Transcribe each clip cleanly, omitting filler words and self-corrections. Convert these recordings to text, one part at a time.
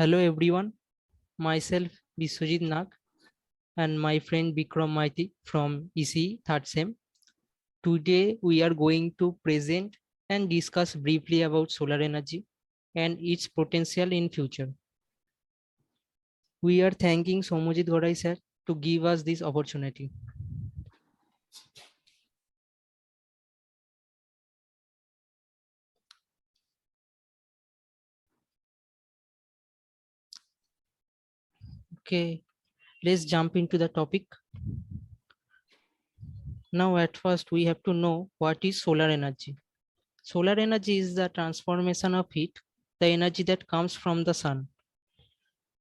Hello everyone, myself Biswajit Nag and my friend Bikram Maiti from EC 3rd Sem. Today we are going to present and discuss briefly about solar energy and its potential in future. We are thanking Somojit Godai sir to give us this opportunity. Okay, let's jump into the topic. Now at first we have to know what is solar energy. Solar energy is the transformation of heat, the energy that comes from the sun.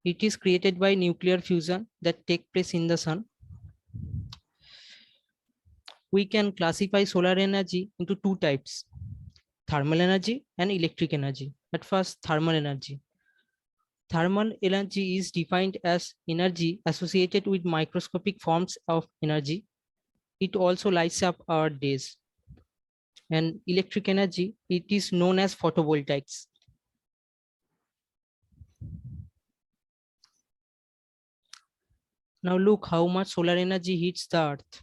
It is created by nuclear fusion that take place in the sun. We can classify solar energy into two types, thermal energy and electric energy. At first, thermal energy. Thermal energy is defined as energy associated with microscopic forms of energy. It also lights up our days. And electric energy, it is known as photovoltaics. Now look how much solar energy hits the earth.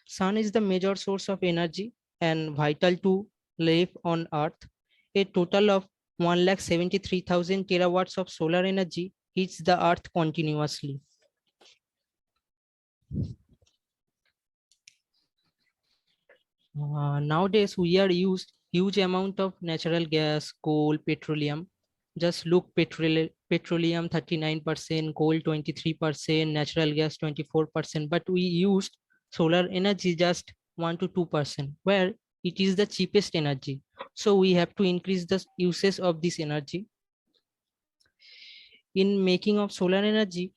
Sun is the major source of energy and vital to life on earth. A total of 1,73,000 terawatts of solar energy hits the earth continuously. Nowadays, we are used huge amount of natural gas, coal, petroleum. Just look, petroleum 39%, coal 23%, natural gas 24%, but we used solar energy just 1 to 2%, where it is the cheapest energy. So we have to increase the uses of this energy. In making of solar energy,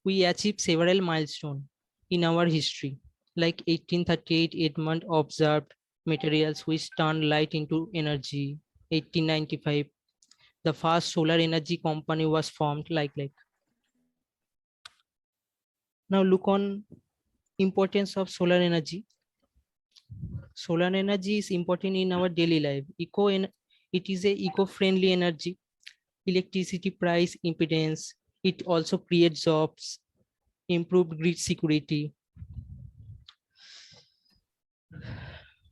we achieved several milestones in our history, like 1838, Edmund observed materials which turn light into energy. 1895, the first solar energy company was formed. Like. Now look on importance of solar energy. Solar energy is important in our daily life. It is a eco-friendly energy. Electricity price impedance. It also creates jobs, improved grid security.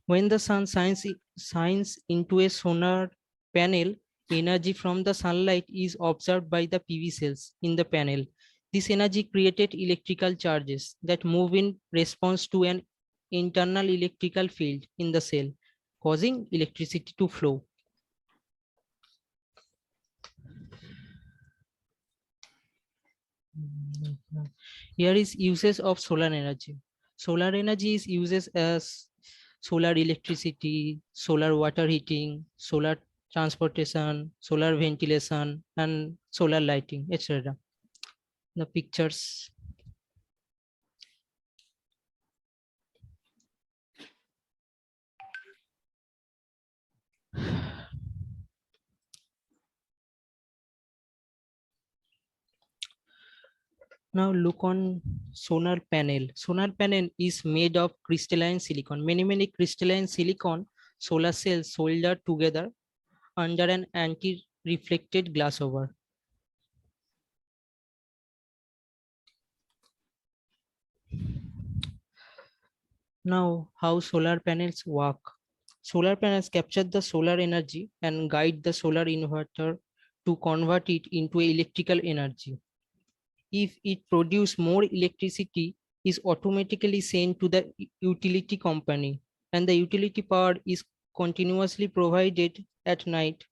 When the sun shines into a solar panel, energy from the sunlight is observed by the PV cells in the panel. This energy created electrical charges that move in response to an internal electrical field in the cell, causing electricity to flow. Here is uses of solar energy. Solar energy is uses as solar electricity, solar water heating, solar transportation, solar ventilation, and solar lighting, etc. The pictures. Now look on solar panel. Solar panel is made of crystalline silicon. Many crystalline silicon solar cells soldered together under an anti-reflected glass over. Now, how solar panels work. Solar panels capture the solar energy and guide the solar inverter to convert it into electrical energy. If it produces more electricity, is automatically sent to the utility company, and the utility power is continuously provided at night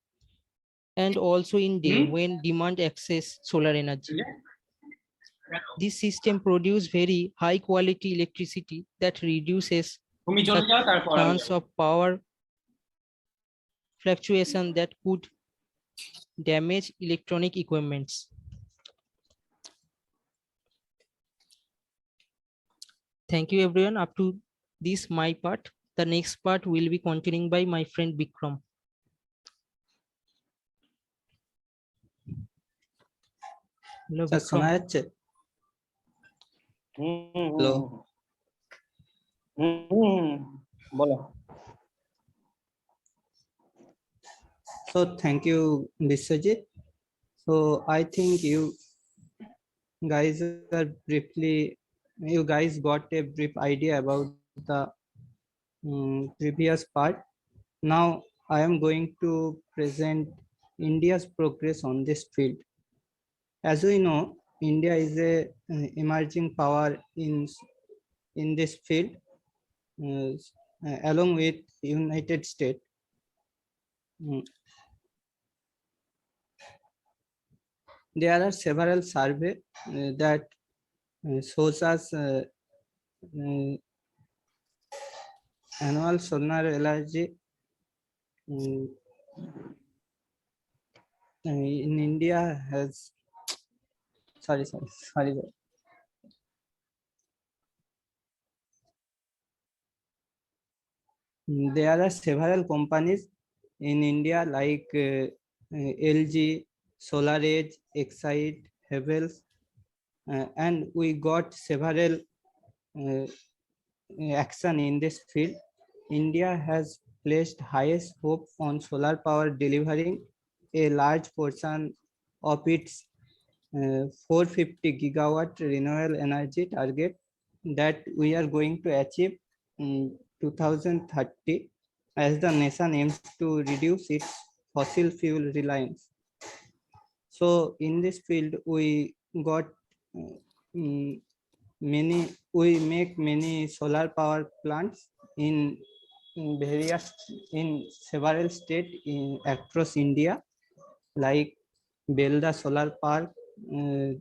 and also in day when demand access solar energy. This system produces very high quality electricity that reduces the chance of power fluctuation that could damage electronic equipments. Thank you everyone. Up to this my part. The next part will be continuing by my friend Bikram. Hello, Bikram. Hello. So thank you, Biswajit. So I think guys are briefly, you guys got a brief idea about the previous part. Now I am going to present India's progress on this field. As we know, India is a emerging power in this field, uh, along with United States. Mm, There are several surveys that shows us uh, annual solar energy mm, in India has sorry. There are several companies in India like LG, SolarEdge, Exide, Havels, and we got several uh, action in this field. India has placed highest hope on solar power delivering a large portion of its 450 gigawatt renewable energy target that we are going to achieve in 2030 as the nation aims to reduce its fossil fuel reliance. So in this field, we got uh, mm, we make many solar power plants in various, in several states across India, like Belda Solar Park, uh,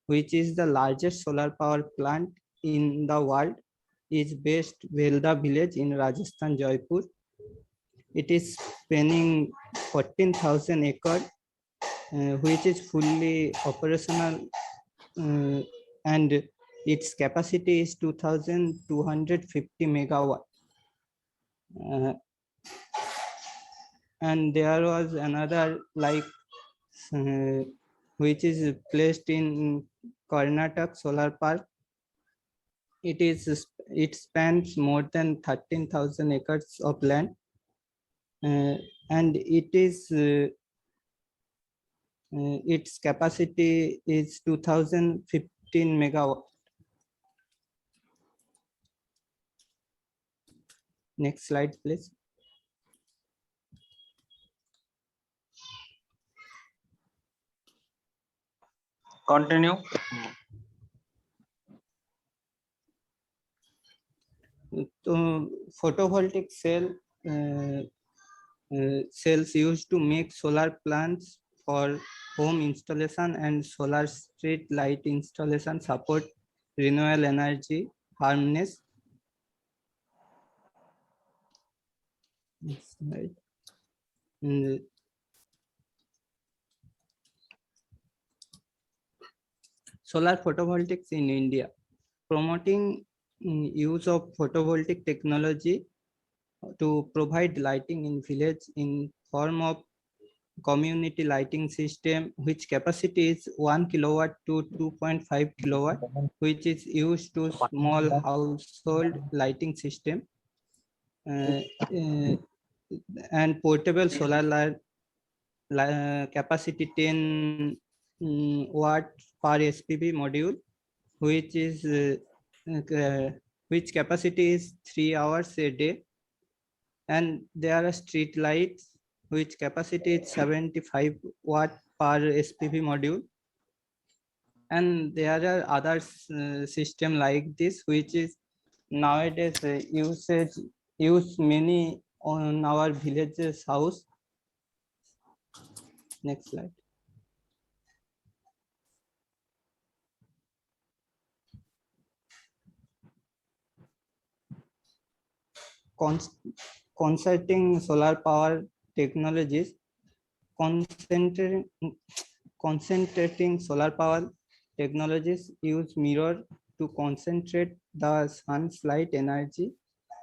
which is the largest solar power plant in the world, is based Belda village in Rajasthan, Jaipur. It is spanning 14,000 acres, which is fully operational, uh, and its capacity is 2,250 megawatt. Uh, and there was another like uh, which is placed in Karnataka Solar Park. It spans more than 13,000 acres of land, and its capacity is 2015 megawatt. Next slide, please. Continue. So photovoltaic cells used to make solar plants for home installation and solar street light installation support renewable energy harness. Next slide. Mm, Solar photovoltaics in India, promoting use of photovoltaic technology to provide lighting in village in form of community lighting system, which capacity is 1 kilowatt to 2.5 kilowatt, which is used to small household lighting system, uh, uh, and portable solar light capacity 10 watt per SPV module, which is which capacity is 3 hours a day, and there are street lights which capacity is 75 watt per SPV module, and there are other system like this which is nowadays use many on our villages house. Next slide. Concerting solar power technologies, concentrating concentrating solar power technologies use mirror to concentrate the sun's light energy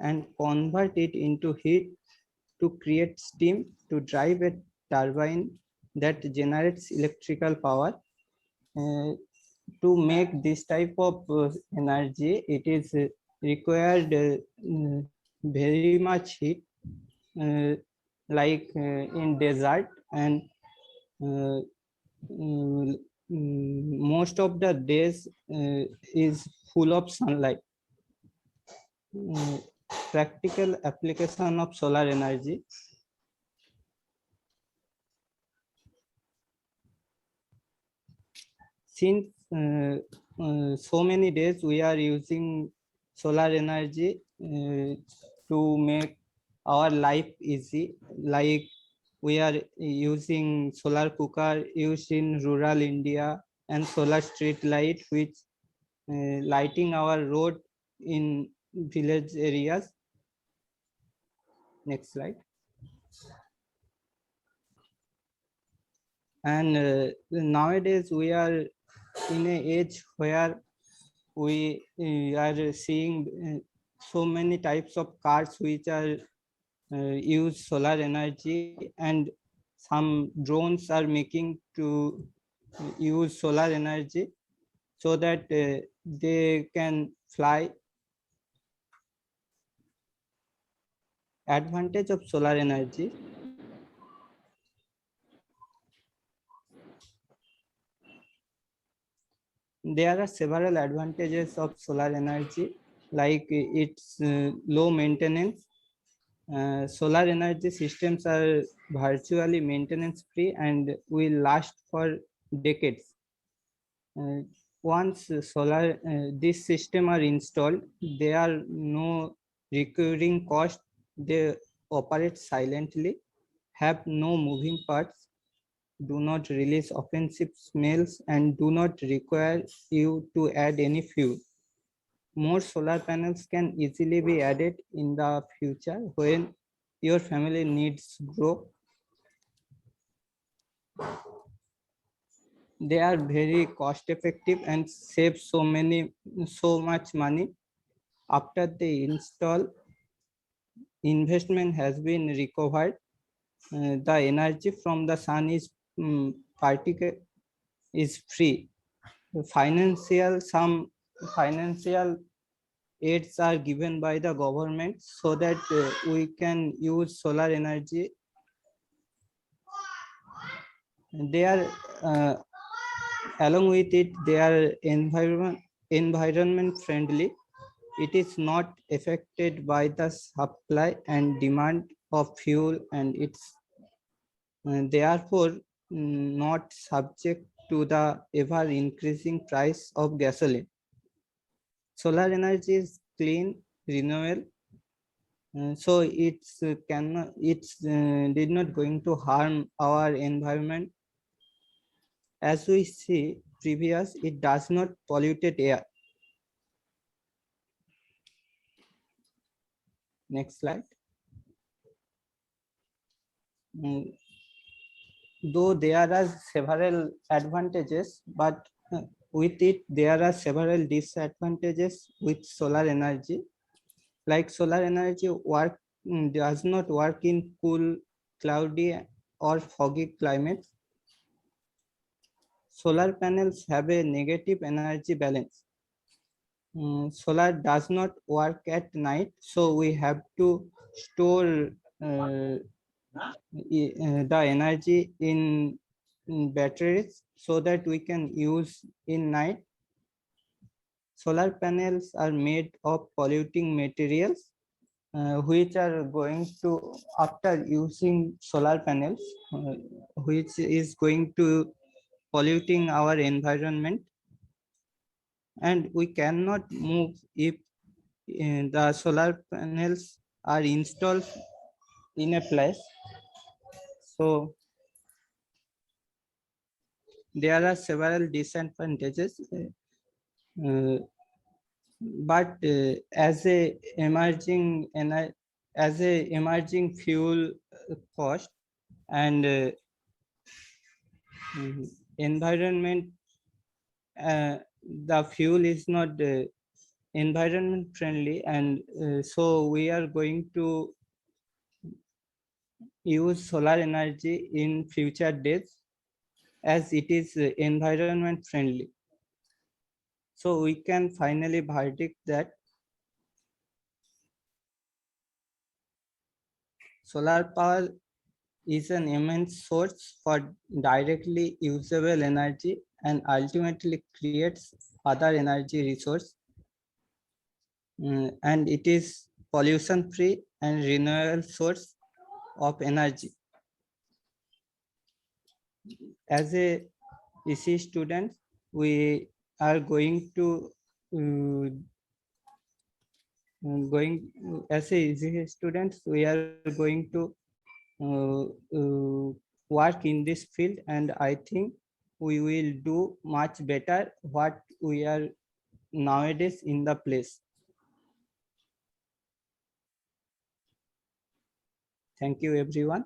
and convert it into heat to create steam to drive a turbine that generates electrical power. Uh, to make this type of energy, it is required very much heat, uh, like in desert, and uh, most of the days is full of sunlight. Practical application of solar energy. Since so many days we are using solar energy to make our life easy, like we are using solar cooker used in rural India and solar street light which lighting our road in village areas. Next slide. And nowadays we are in a age where we are seeing so many types of cars which are use solar energy, and some drones are making to use solar energy so that they can fly. Advantage of solar energy. There are several advantages of solar energy, like its low maintenance. Solar energy systems are virtually maintenance free and will last for decades. Uh, once solar this system are installed, there are no recurring cost. They operate silently, have no moving parts, do not release offensive smells, and do not require you to add any fuel. More solar panels can easily be added in the future when your family needs grow. They are very cost effective and save so much money. After the install, investment has been recovered. The energy from the sun is particle is free. Some financial aids are given by the government so that we can use solar energy. They are along with it, they are environment friendly. It is not affected by the supply and demand of fuel, and it's therefore not subject to the ever increasing price of gasoline. Solar energy is clean, renewable, so it's did not going to harm our environment. As we see previous, it does not polluted air. Next slide. Though there are several advantages, but with it there are several disadvantages with solar energy. Like solar energy does not work in cool, cloudy or foggy climates. Solar panels have a negative energy balance. Solar does not work at night, so we have to store the energy in batteries so that we can use in night. Solar panels are made of polluting materials which are going to, after using solar panels, which is going to polluting our environment, and we cannot move if the solar panels are installed in a place. So there are several disadvantages, but as a emerging fuel cost and environment, the fuel is not environment friendly, and so we are going to use solar energy in future days as it is environment friendly. So we can finally verdict that solar power is an immense source for directly usable energy and ultimately creates other energy resource. And it is pollution free and renewable source of energy. As a EC student, we are going to as a EC students, we are going to uh, work in this field, and I think we will do much better what we are nowadays in the place. Thank you everyone.